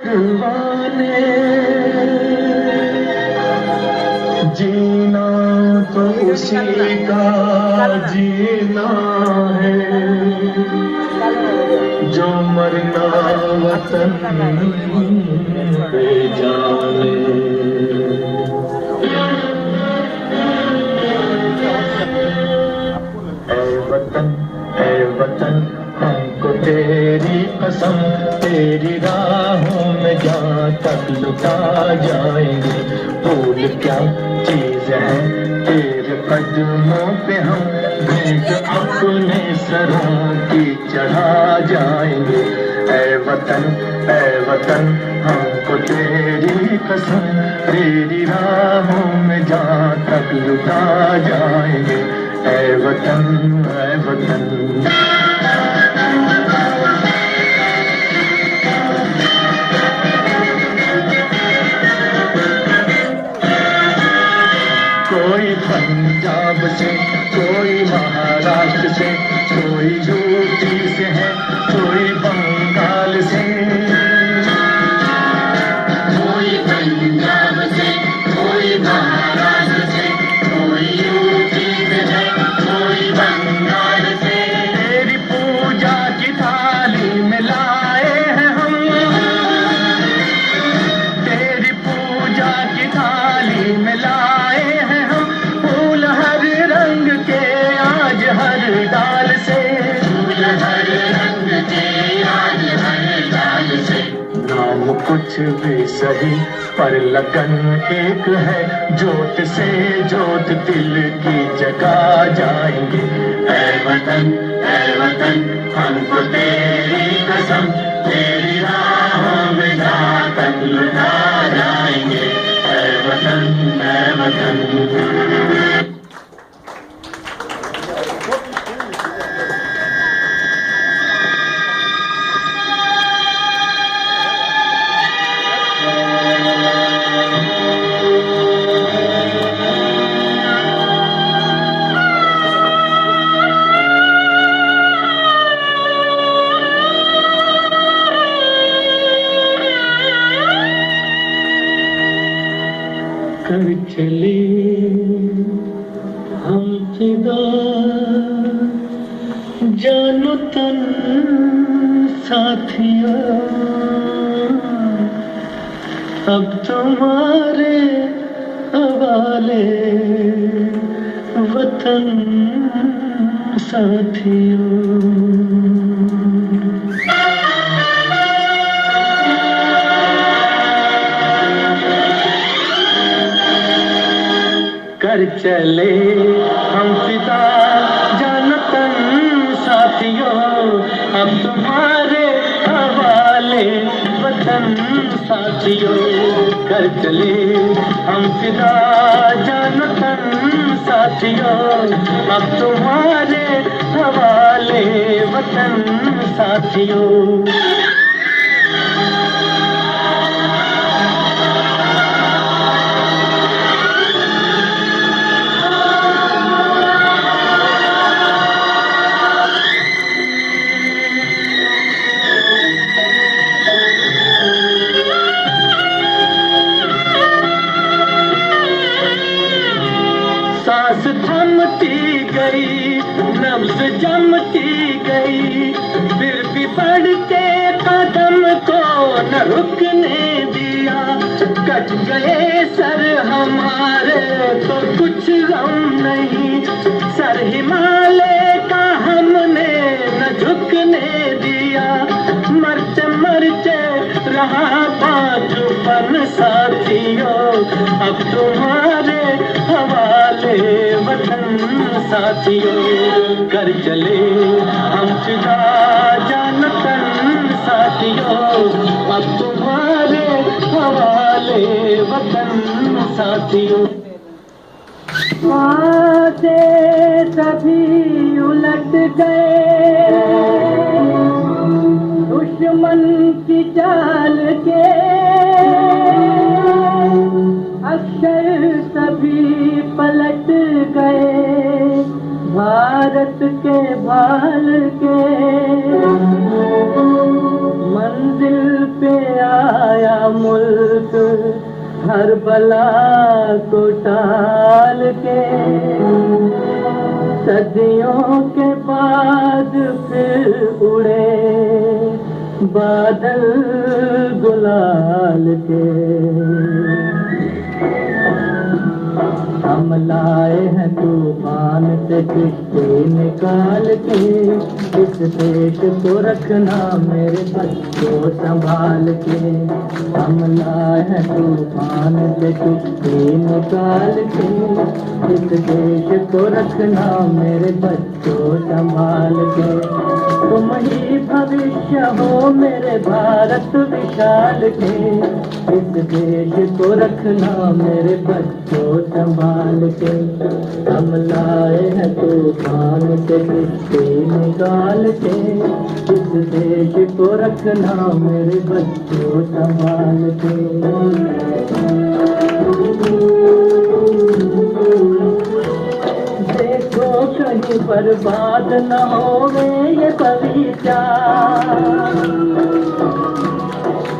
दीवाने जीना तो उसी का जीना है जो मरना वतन पे जाने। ऐ वतन हमको तेरी कसम, तेरी राहों में जहाँ तक लुटा जाएंगे। भूल क्या चीज है तेरे कदमों पे हम भेंट अपने सरों की चढ़ा जाएंगे। ऐ वतन हमको तेरी कसम, तेरी राहों में जहाँ तक लुटा जाएंगे। ऐ वतन कोई पंजाब से, कोई महाराष्ट्र से, कोई यूपी से है, कोई बंगाल से। कोई पंजाब से, कोई महाराष्ट्र से, कोई यूपी से है, कोई बंगाल से। तेरी पूजा की थाली में लाए हैं हम, तेरी पूजा की थाली में लाए हैं हम, फूल हर रंग के आज हर डाल से। फूल हर रंग के आज हर डाल से। नाम कुछ भी सही पर लगन एक है, जोत से जोत दिल की जगा जाएंगे। ऐ वतन हमको तेरी कसम, तेरी राहों में जहाँ तक लुटा जाएंगे। ऐ वतन कर चले हम फिदा जानो तन साथिया, अब तुम्हारे हवाले वतन साथियों। कर चले हम फिदा जानतन साथियों, अब तुम्हारे हवाले वतन साथियों। कर चले हम फिदा जानतन साथियों, अब तुम्हारे हवाले वतन साथियों। सांस थमती गई, नब्ज जमती गई, फिर भी बढ़ते कदम को न रुकने दिया। कट गए सर हमारे तो कुछ गम नहीं, सर हिमालय का हमने न झुकने दिया। मरते मरते रहा बाजुपन साथियों, अब तुम्हारे हवाले वतन साथियों। कर चले हम फिदा जानतन साथियों, अब तुम्हारे हवाले वतन साथियों। वादे सभी उलट गए दुश्मन की चाल के, अक्षर सभी पलट गए भारत के भाल के। मंजिल पे आ आया मुल्क हर बला को टाल के, सदियों के बाद फिर उड़े बादल गुलाल के। हम लाए हैं तूफान से किश्ती निकाल के, इस देश को रखना मेरे बच्चों संभाल के। हम लाए हैं तूफान से किश्ती निकाल के, इस देश को रखना मेरे बच्चों संभाल के। तुम ही भविष्य हो मेरे भारत विशाल के, इस देश को रखना मेरे बच्चों संभाल के। हम लाए हैं तूफान से किश्ती निकाल के, इस देश को रखना मेरे बच्चों संभाल के। देखो कहीं बर्बाद न होवे ये बगीचा,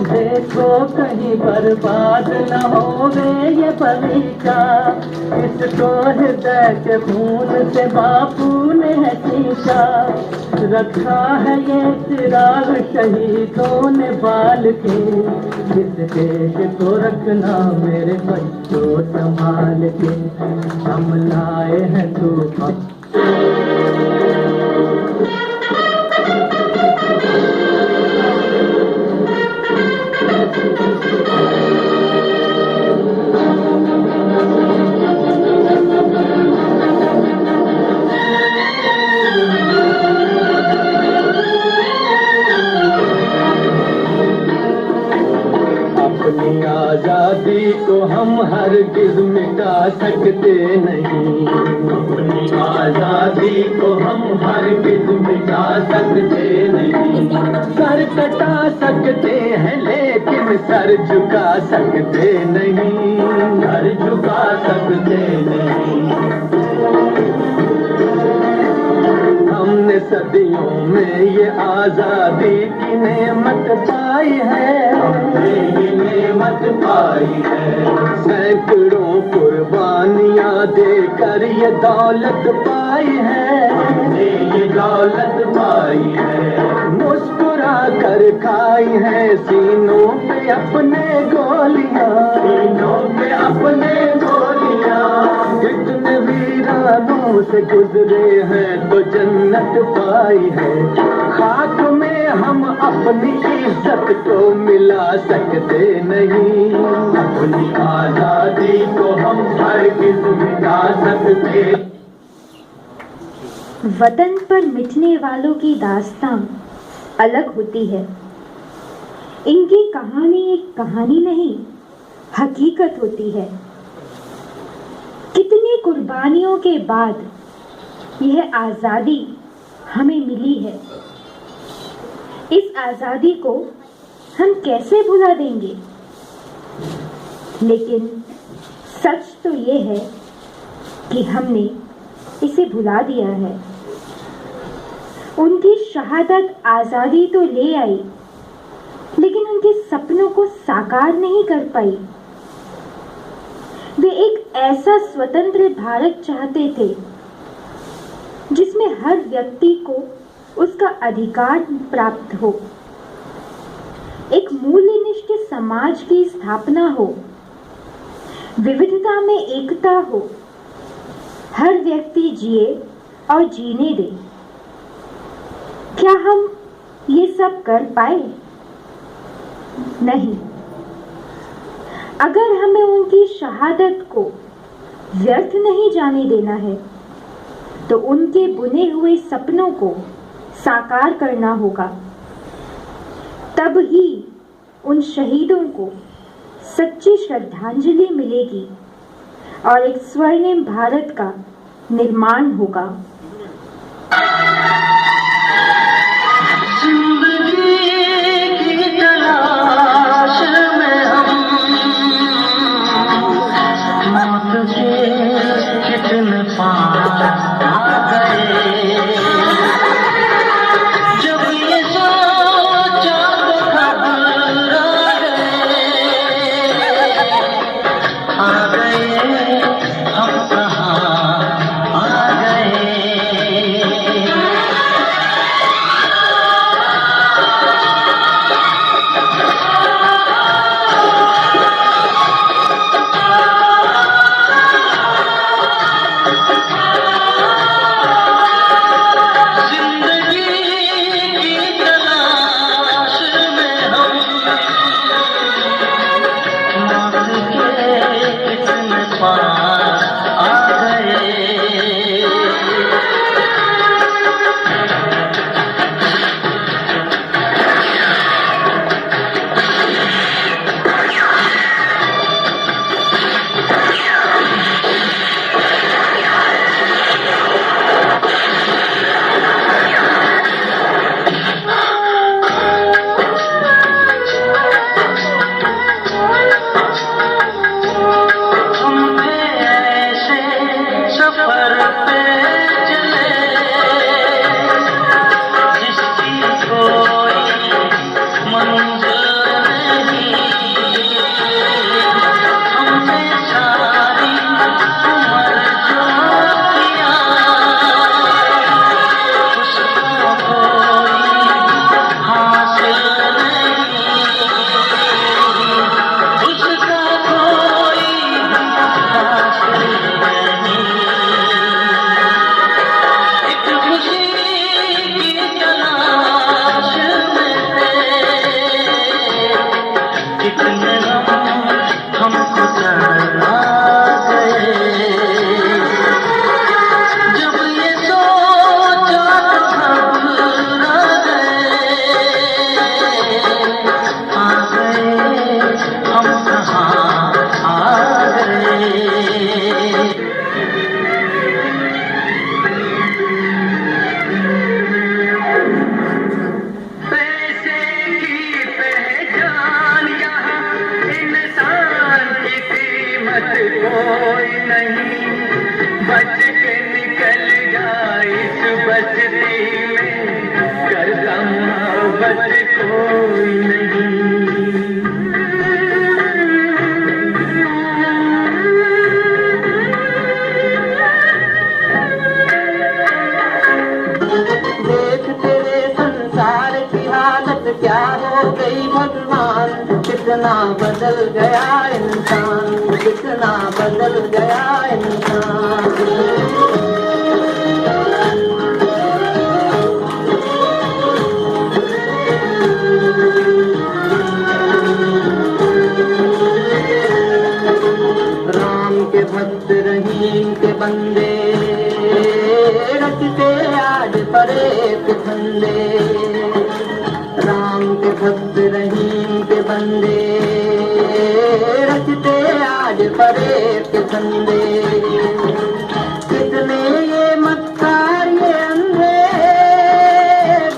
देखो कहीं बर्बाद न होवे ये बगीचा। इसको हृदय के खून से बापू ने है सींचा, रखा है ये चिराग शहीदों ने बाल के। इस देश को रखना मेरे बच्चों संभाल के। हम लाए हैं तूफान आजादी को हम हरगिज़ मिटा सकते नहीं, अपनी आजादी को हम हरगिज़ मिटा सकते नहीं। सर कटा सकते हैं लेकिन सर झुका सकते नहीं, सर झुका सकते नहीं। हमने सदियों में ये आजादी की नेमत पाई है, हमने ये नेमत पाई है। सैकड़ों कुर्बानियां देकर ये दौलत पाई है, हमने ये दौलत पाई है। मुस्कुरा कर खाई है सीनों पे अपने गोलियां, सीनों पे अपने गोलियां। इतने वीरानों से गुजरे हैं तो जन्नत पाई है। खाक में हम अपनी इज्जत को मिला सकते नहीं, अपनी आजादी को हम हरगिज़ मिटा सकते। वतन पर मिटने वालों की दास्तां अलग होती है। इनकी कहानी एक कहानी नहीं, हकीकत होती है। कितनी कुर्बानियों के बाद यह आज़ादी हमें मिली है। इस आज़ादी को हम कैसे भुला देंगे? लेकिन सच तो ये है कि हमने इसे भुला दिया है। उनकी शहादत आज़ादी तो ले आई, लेकिन उनके सपनों को साकार नहीं कर पाई। वे एक ऐसा स्वतंत्र भारत चाहते थे जिसमें हर व्यक्ति को उसका अधिकार प्राप्त हो, एक मूल्यनिष्ठ समाज की स्थापना हो, विविधता में एकता हो, हर व्यक्ति जिए और जीने दे। क्या हम ये सब कर पाए? नहीं। अगर हमें उनकी शहादत को व्यर्थ नहीं जाने देना है तो उनके बुने हुए सपनों को साकार करना होगा। तब ही उन शहीदों को सच्ची श्रद्धांजलि मिलेगी और एक स्वर्णिम भारत का निर्माण होगा। कितने गम हमको चढ़ा गए। जब ये सोचा घबरा गए, आ गए हम कहाँ आ गए। कोई नहीं बच के निकल जाए इस बस्ती में, करता मोहब्बत कोई नहीं। देख तेरे संसार की हालत क्या हो गई भगवान, कितना बदल गया इंसान, कितना बदल गया इंसान। राम के भक्त रहीम के बंदे रचते आज परेक फंदे। राम के भक्त रहीम के बंदे रचते आज परेक फंदे। कितने ये मक्कार ये अंधे,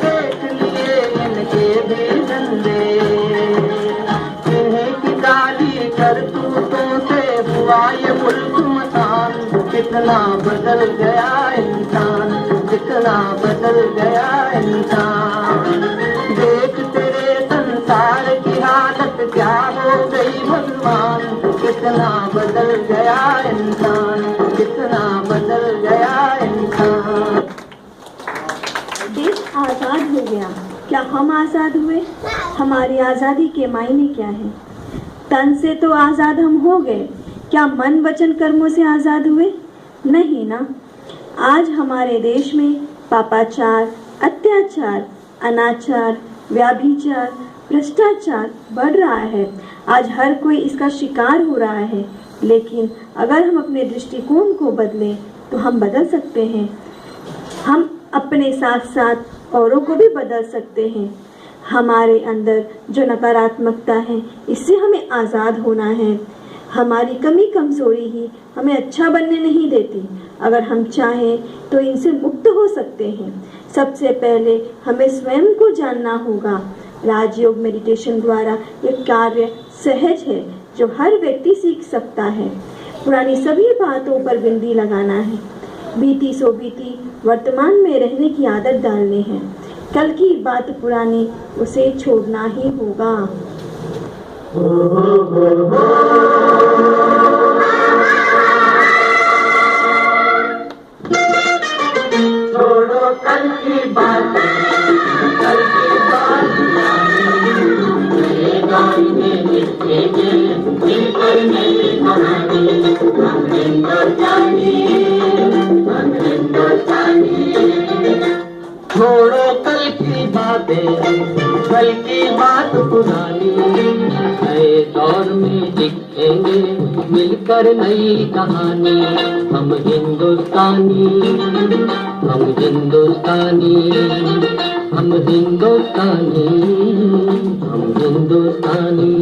देख लिए इनके भी धंधे। इन्हीं की काली करतूतों से हुआ ये मुल्क मसान, कितना बदल गया इंसान, कितना बदल गया इंसान। देख तेरे संसार की हालत क्या हो गई भगवान, कितना बदल गया इंसान, कितना बदल गया इंसान। देश आज़ाद हो गया, क्या हम आज़ाद हुए? हमारी आज़ादी के मायने क्या है? तन से तो आज़ाद हम हो गए, क्या मन वचन कर्मों से आज़ाद हुए? नहीं ना। आज हमारे देश में पापाचार, अत्याचार, अनाचार, व्याभिचार, भ्रष्टाचार बढ़ रहा है। आज हर कोई इसका शिकार हो रहा है, लेकिन अगर हम अपने दृष्टिकोण को बदलें तो हम बदल सकते हैं। हम अपने साथ साथ औरों को भी बदल सकते हैं। हमारे अंदर जो नकारात्मकता है, इससे हमें आज़ाद होना है। हमारी कमी कमज़ोरी ही हमें अच्छा बनने नहीं देती। अगर हम चाहें तो इनसे मुक्त हो सकते हैं। सबसे पहले हमें स्वयं को जानना होगा। राजयोग मेडिटेशन द्वारा यह कार्य सहज है, जो हर व्यक्ति सीख सकता है। पुरानी सभी बातों पर बिंदी लगाना है। बीती सो बीती वर्तमान में रहने की आदत डालनी है। कल की बात पुरानी, उसे छोड़ना ही होगा। छोड़ो कल की बात, कल की बात मेरे गाँव में लिखेंगे, मिलकर नई कहानी। हम हिंदुस्तानी, हम हिंदुस्तानी। छोड़ो कल की बातें, कल की बात पुरानी। नए दौर में लिखेंगे मिलकर नई कहानी। हम हिंदुस्तानी, हम हिंदुस्तानी, हम हिंदुस्तानी, हम हिंदुस्तानी।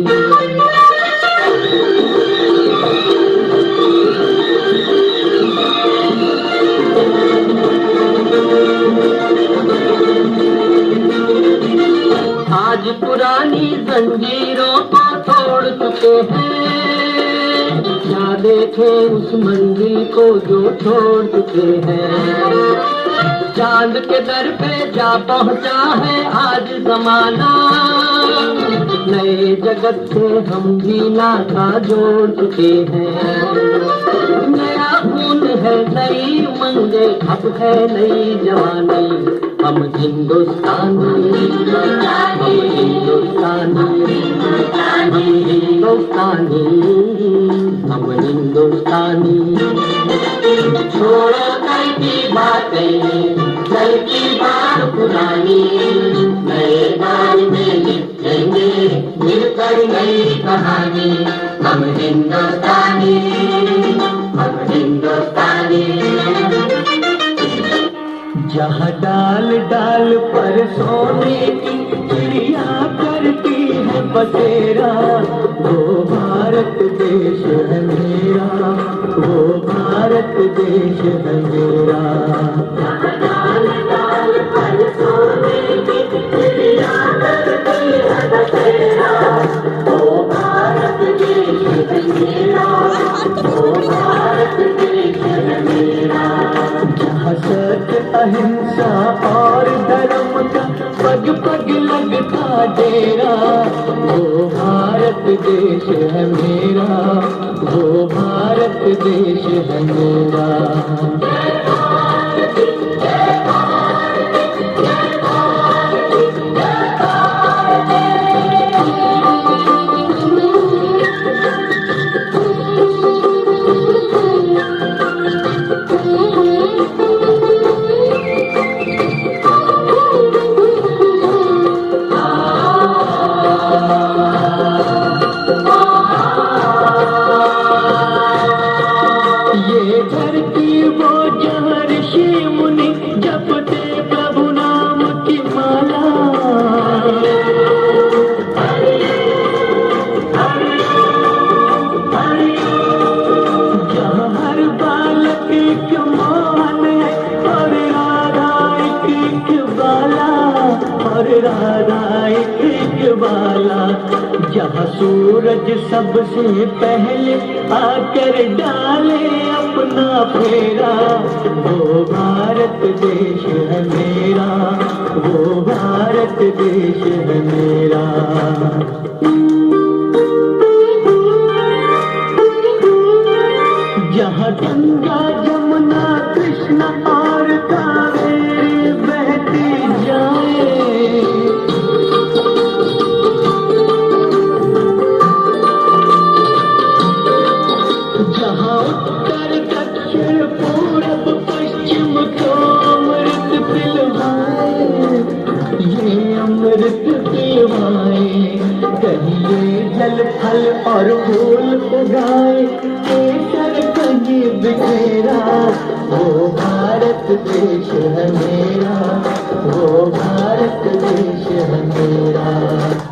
आज पुरानी जंजीरों को तोड़ चुके हैं, क्या देखे उस मंजिल को जो छोड़ चुके हैं। चांद के दर पे जा पहुंचा है आज जमाना, नए जगत से हम भी नाता जोड़ चुके हैं। नया खून है, नई उमंगे, अब है नई जवानी। हम हिंदुस्तानी, हम हिंदुस्तानी, हम हिंदुस्तानी, हम हिंदुस्तानी। छोड़ो कल की बातें, कल की बात पुरानी। नए गाँव में लिखेंगे मिलकर पर नई कहानी, हम हिंदुस्तानी, हम हिंदुस्तानी। जहाँ डाल डाल पर सोने की चिड़िया करती है बसेरा, वो भारत देश है मेरा, वो भारत देश है मेरा। जहाँ डाल डाल पर सोने की चिड़िया करती है बसेरा, वो भारत देश है मेरा, वो भारत देश है मेरा। जहाँ सत्य अहिंसा और धर्म का पग पग लगता डेरा, वो भारत देश है मेरा, वो भारत देश है मेरा। ये धरती वो जहाँ ऋषि मुनि जपते प्रभु नाम की माला, जहाँ हर बालक एक मोहन है और राधा एक बाला, और राधा एक बाला। जहाँ सूरज सबसे पहले आकर डाले अपना फेरा, वो भारत देश है मेरा, वो भारत देश है मेरा। जहाँ गंगा जमुना कृष्णा और कावेरी बहती जाए, जहाँ उत्तर दक्षिण पूरब पश्चिम को अमृत पिलवाए, ये अमृत पिलवाए। कहीं ये जल फल और फूल उगाए, केसर कहीं बिखेरा, वो भारत देश है मेरा, वो भारत देश है मेरा।